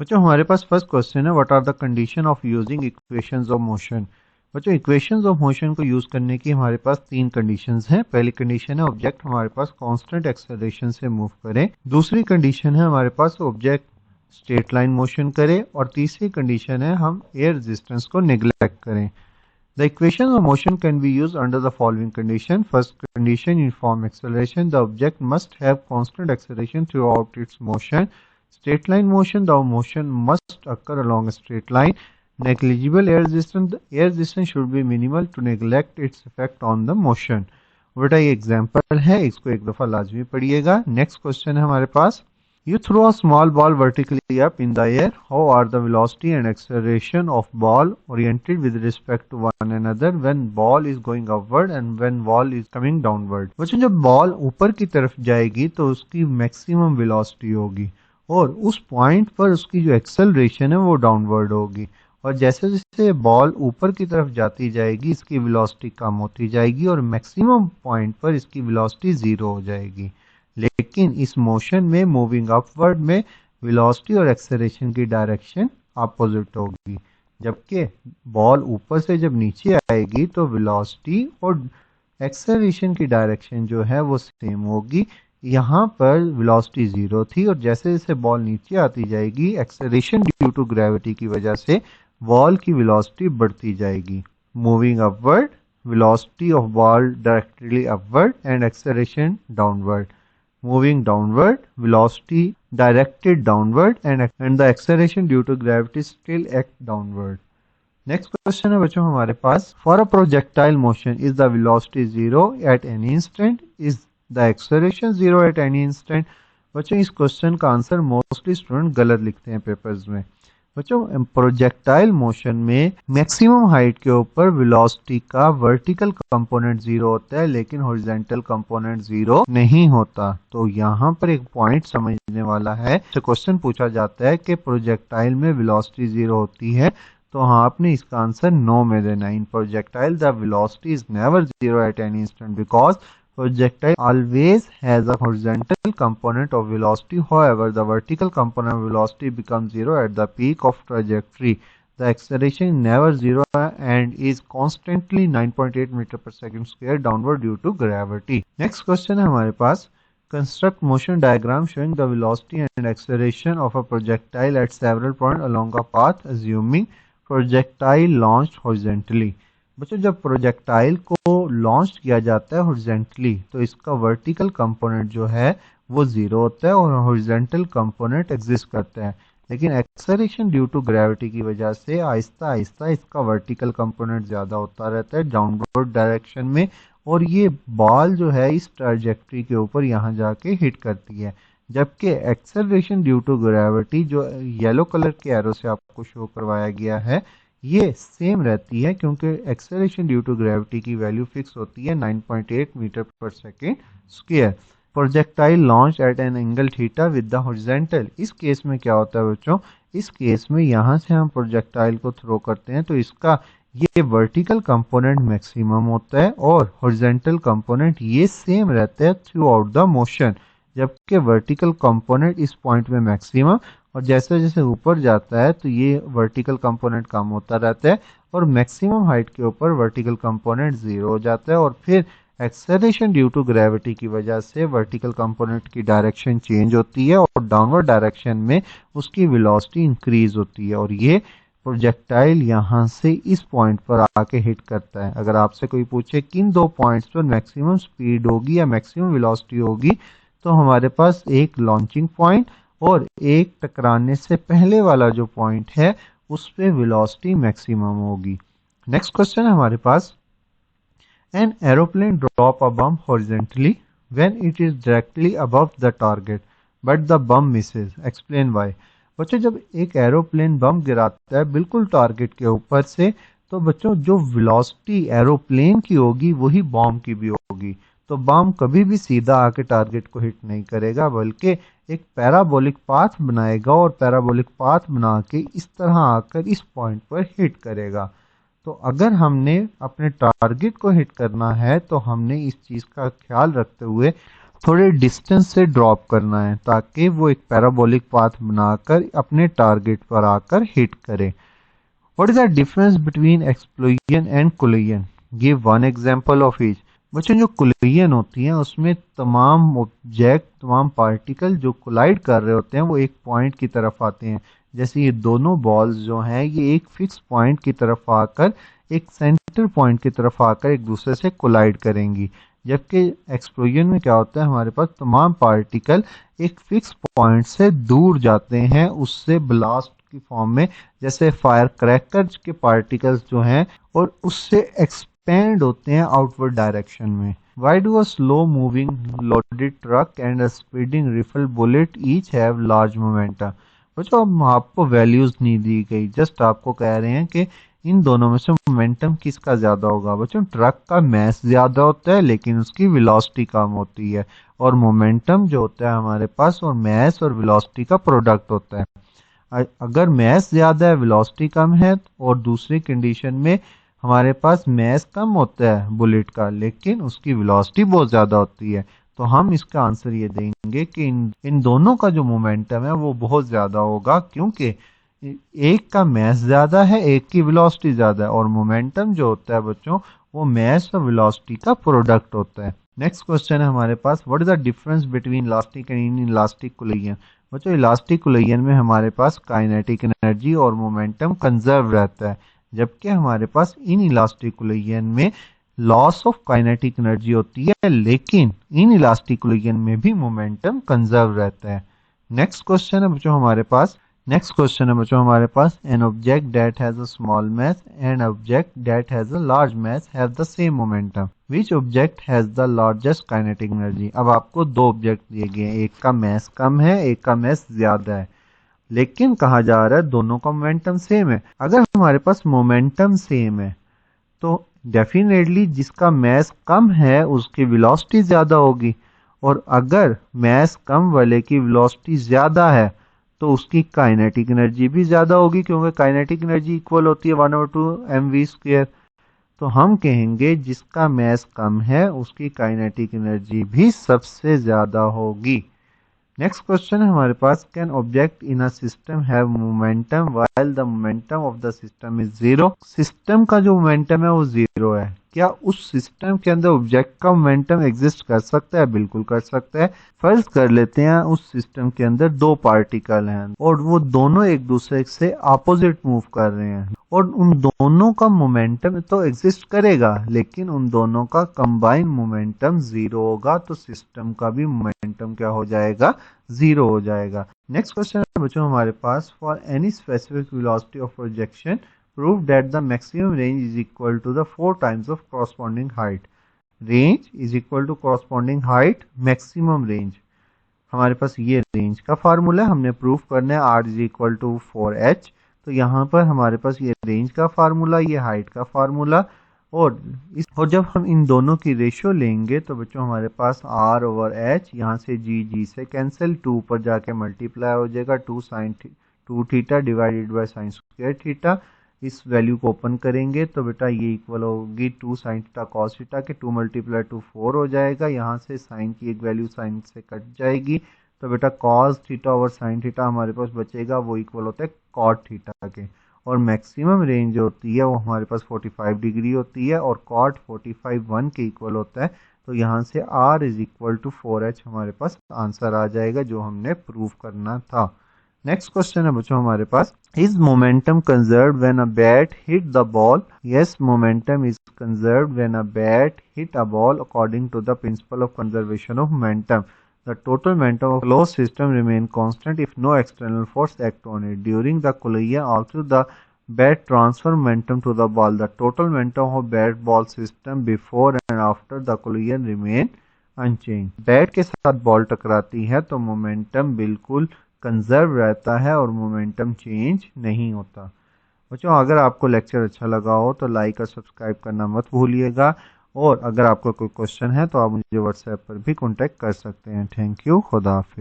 बच्चों हमारे पास फर्स्ट क्वेश्चन है, what are the condition of using equations of motion. बच्चों इक्वेशंस ऑफ मोशन को यूज करने की हमारे पास तीन कंडीशंस हैं। पहली कंडीशन है ऑब्जेक्ट हमारे पास कांस्टेंट एक्सेलरेशन से मूव करे। दूसरी कंडीशन है हमारे पास ऑब्जेक्ट स्ट्रेट लाइन मोशन करे। और तीसरी कंडीशन है हम एयर रेजिस्टेंस को निगलेक्ट करें। The equation of motion can be used under the following condition. First condition, uniform acceleration. The object must have constant acceleration throughout its motion. Straight line motion, the motion must occur along a straight line. Negligible air resistance, the air resistance should be minimal to neglect its effect on the motion. बेटा ये example है, इसको एक दफ़ा लाजमी पढ़िएगा। Next question है हमारे पास, you throw a small ball vertically up in the air. How are the velocity and acceleration of ball oriented with respect to one another when ball is going upward and when ball is coming downward? बच्चों जब ball ऊपर की तरफ जाएगी तो उसकी maximum velocity होगी और उस पॉइंट पर उसकी जो एक्सेलरेशन है वो डाउनवर्ड होगी। और जैसे जैसे बॉल ऊपर की तरफ जाती जाएगी इसकी वेलोसिटी कम होती जाएगी और मैक्सिमम पॉइंट पर इसकी वेलोसिटी जीरो हो जाएगी। लेकिन इस मोशन में मूविंग अपवर्ड में वेलोसिटी और एक्सेलरेशन की डायरेक्शन अपोजिट होगी। जबकि बॉल ऊपर से जब नीचे आएगी तो वेलोसिटी और एक्सेलरेशन की डायरेक्शन जो है वो सेम होगी। यहाँ पर वेलोसिटी जीरो थी और जैसे जैसे बॉल नीचे आती जाएगी एक्सेलरेशन ड्यू टू ग्रेविटी की वजह से बॉल की वेलोसिटी बढ़ती जाएगी। Moving upward, velocity of ball directly upward and acceleration downward. Moving downward, velocity directed downward and the acceleration due to gravity still act downward. Next question है बच्चों हमारे पास, for a projectile motion is the velocity zero at any instant, is the acceleration zero at any instant? बच्चों इस question का answer mostly student गलत लिखते हैं papers में। बच्चों प्रोजेक्टाइल मोशन में मैक्सिमम हाइट के ऊपर वेलोसिटी का वर्टिकल कंपोनेंट जीरो होता है लेकिन हॉरिजॉन्टल कंपोनेंट जीरो नहीं होता। तो यहाँ पर एक पॉइंट समझने वाला है। तो क्वेश्चन पूछा जाता है कि प्रोजेक्टाइल में वेलोसिटी जीरो होती है, तो हाँ आपने इसका आंसर नो में देना। In projectile the velocity is never zero at any instant because projectile always has a horizontal component of velocity. However, the vertical component of velocity becomes zero at the peak of trajectory. The acceleration is never zero and is constantly 9.8 meter per second square downward due to gravity. Next question है हमारे पास, construct motion diagram showing the velocity and acceleration of a projectile at several points along a path assuming projectile launched horizontally. बच्चों जब projectile को launch किया जाता है horizontally तो इसका वर्टिकल कंपोनेंट जो है वो जीरो होता है और हॉरिजॉन्टल कंपोनेंट एग्जिस्ट करता है। लेकिन एक्सेलरेशन ड्यू टू ग्रेविटी की वजह से आहिस्ता आहिस्ता इसका वर्टिकल कंपोनेंट ज़्यादा होता रहता है डाउनवर्ड डायरेक्शन में और ये बॉल जो है इस ट्रैजेक्टरी के ऊपर यहाँ जाके हिट करती है। जबकि एक्सेलरेशन ड्यू टू ग्रेविटी जो येलो कलर के एरो से आपको शो करवाया गया है ये सेम रहती है क्योंकि एक्सेलरेशन ड्यू टू ग्रेविटी की वैल्यू फिक्स होती है 9.8 मीटर पर second square. Projectile launch eight an angle theta with the horizontal. इस केस में क्या होता है बच्चों, इस केस में यहाँ से हम प्रोजेक्टाइल को थ्रो करते हैं तो इसका ये वर्टिकल कंपोनेंट मैक्सिमम होता है और हॉरिजॉन्टल कंपोनेंट ये सेम रहता है थ्रू आउट द मोशन। जबकि वर्टिकल कंपोनेंट इस पॉइंट में मैक्सिमम और जैसे जैसे ऊपर जाता है तो ये वर्टिकल कंपोनेंट कम होता रहता है और मैक्सिमम हाइट के ऊपर वर्टिकल कंपोनेंट जीरो हो जाता है और फिर एक्सेलरेशन ड्यू टू ग्रेविटी की वजह से वर्टिकल कंपोनेंट की डायरेक्शन चेंज होती है और डाउनवर्ड डायरेक्शन में उसकी वेलोसिटी इंक्रीज होती है और ये प्रोजेक्टाइल यहाँ से इस पॉइंट पर आके हिट करता है। अगर आपसे कोई पूछे किन दो पॉइंट्स पर मैक्सिमम स्पीड होगी या मैक्सिमम वेलोसिटी होगी तो हमारे पास एक लॉन्चिंग पॉइंट और एक टकराने से पहले वाला जो पॉइंट है उस पे वेलोसिटी मैक्सिमम होगी। नेक्स्ट क्वेश्चन है हमारे पास, an aeroplane drop a bomb horizontally when it is directly above the target but the bomb misses, explain why. बच्चों जब एक एरोप्लेन बम गिराता है बिल्कुल टारगेट के ऊपर से तो बच्चों जो वेलोसिटी एरोप्लेन की होगी वही बॉम्ब की भी होगी। तो बम कभी भी सीधा आके टारगेट को हिट नहीं करेगा बल्कि एक पैराबोलिक पाथ बनाएगा और पैराबोलिक पाथ बना के इस तरह आकर इस पॉइंट पर हिट करेगा। तो अगर हमने अपने टारगेट को हिट करना है तो हमने इस चीज़ का ख्याल रखते हुए थोड़े डिस्टेंस से ड्रॉप करना है ताकि वो एक पैराबोलिक पाथ बनाकर अपने टारगेट पर आकर हिट करे। What is the difference between explosion and collision? Give one example of each. बच्चों जो collision होती है उसमें तमाम ऑब्जेक्ट तमाम पार्टिकल जो कोलाइड कर रहे होते हैं वो एक पॉइंट की तरफ आते हैं। जैसे ये दोनों बॉल्स जो हैं ये एक फिक्स पॉइंट की तरफ आकर एक सेंटर पॉइंट की तरफ आकर एक दूसरे से कोलाइड करेंगी। जबकि एक्सप्लोजन में क्या होता है, हमारे पास तमाम पार्टिकल एक फिक्स पॉइंट से दूर जाते हैं उससे ब्लास्ट की फॉर्म में, जैसे फायर क्रैकर्स के पार्टिकल्स जो हैं और उससे एक्सपेंड होते हैं आउटवर्ड डायरेक्शन में। Why do a slow moving loaded truck and a speeding rifle bullet each have large momentum? बच्चों आपको वैल्यूज नहीं दी गई, जस्ट आपको कह रहे हैं कि इन दोनों में से मोमेंटम किसका ज्यादा होगा। बच्चों ट्रक का मास ज्यादा होता है लेकिन उसकी वेलोसिटी कम होती है, और मोमेंटम जो होता है हमारे पास और मास और वेलोसिटी का प्रोडक्ट होता है। अगर मास ज़्यादा है वेलोसिटी कम है, और दूसरी कंडीशन में हमारे पास मास कम होता है बुलेट का लेकिन उसकी वेलोसिटी बहुत ज़्यादा होती है, तो हम इसका आंसर ये देंगे कि इन दोनों का जो मोमेंटम है वो बहुत ज़्यादा होगा, क्योंकि एक का मास ज़्यादा है एक की वेलोसिटी ज़्यादा है, और मोमेंटम जो होता है बच्चों वो मास और वेलोसिटी का प्रोडक्ट होता है। नेक्स्ट क्वेश्चन है हमारे पास, what is the difference between elastic and inelastic collision? बच्चों इलास्टिक कोलिजन में हमारे पास काइनेटिक एनर्जी और मोमेंटम कंजर्व रहता है, जबकि हमारे पास इन इलास्टिक कोलिजन में लॉस ऑफ काइनेटिक एनर्जी होती है लेकिन इन इलास्टिक कोलिजन में भी मोमेंटम कंजर्व रहता है। नेक्स्ट क्वेश्चन है बच्चों हमारे पास an object that has a small mass and object that has a large mass have the same momentum, which object has the largest kinetic energy? अब आपको दो ऑब्जेक्ट दिए गए हैं, एक का मास कम है एक का मास ज्यादा है, लेकिन कहा जा रहा है दोनों का मोमेंटम सेम है। अगर हमारे पास मोमेंटम सेम है तो डेफिनेटली जिसका मास कम है उसकी वेलोसिटी ज्यादा होगी, और अगर मास कम वाले की वेलोसिटी ज्यादा है तो उसकी काइनेटिक एनर्जी भी ज्यादा होगी, क्योंकि काइनेटिक एनर्जी इक्वल होती है 1/2 mv²। तो हम कहेंगे जिसका मास कम है उसकी काइनेटिक एनर्जी भी सबसे ज्यादा होगी। नेक्स्ट क्वेश्चन है हमारे पास, can object in a system have momentum while the momentum of the system is zero? System का जो मोमेंटम है वो जीरो है, क्या उस सिस्टम के अंदर ऑब्जेक्ट का मोमेंटम एग्जिस्ट कर सकता है? बिल्कुल कर सकता है। फर्ज कर लेते हैं उस सिस्टम के अंदर दो पार्टिकल हैं और वो दोनों एक दूसरे से अपोजिट मूव कर रहे हैं, और उन दोनों का मोमेंटम तो एग्जिस्ट करेगा लेकिन उन दोनों का कंबाइन मोमेंटम जीरो होगा, तो सिस्टम का भी मोमेंटम क्या हो जाएगा? जीरो हो जाएगा। नेक्स्ट क्वेश्चन है बच्चों हमारे पास, for any specific velocity of projection prove that the maximum range is equal to the 4 times of corresponding height. Range is equal to corresponding height maximum range। हमारे पास ये रेंज का formula हमने proof करना है, r is equal to 4h। तो यहाँ पर हमारे पास ये रेंज का फार्मूला, ये हाइट का फार्मूला, और जब हम इन दोनों की रेशियो लेंगे तो बच्चों हमारे पास r ओवर h, यहाँ से g से कैंसिल, 2 पर जाके मल्टीप्लाई हो जाएगा 2 theta divided by sine square theta. इस वैल्यू को ओपन करेंगे तो बेटा ये इक्वल होगी 2 साइन थीटा कॉस थीटा के, 2 मल्टीप्लाई 2 4 हो जाएगा। यहाँ से साइन की एक वैल्यू साइन से कट जाएगी, तो बेटा cos theta over sine theta हमारे पास बचेगा, वो इक्वल होता है कॉट थीटा के। और मैक्सिमम रेंज जो होती है वो हमारे पास 45 डिग्री होती है, और कॉट 45 1 के इक्वल होता है। तो यहाँ से r is equal to 4h हमारे पास आंसर आ जाएगा जो हमने प्रूव करना था। नेक्स्ट क्वेश्चन है बच्चों हमारे पास, is momentum conserved when a bat hit the ball? Yes, momentum is conserved when a bat hit a ball according to the principle of conservation of momentum. The total momentum of closed system remain constant if no external force act on it during the collision also the bat transfer momentum to the ball. The total momentum of bat ball system before and after the collision remain unchange. Bat के साथ ball टकराती है तो momentum बिल्कुल conserve रहता है और momentum change नहीं होता। बच्चों अगर आपको लेक्चर अच्छा लगा हो तो लाइक और सब्सक्राइब करना मत भूलिएगा, और अगर आपका कोई क्वेश्चन है तो आप मुझे व्हाट्सएप पर भी कांटेक्ट कर सकते हैं। थैंक यू, खुदा हाफिज़।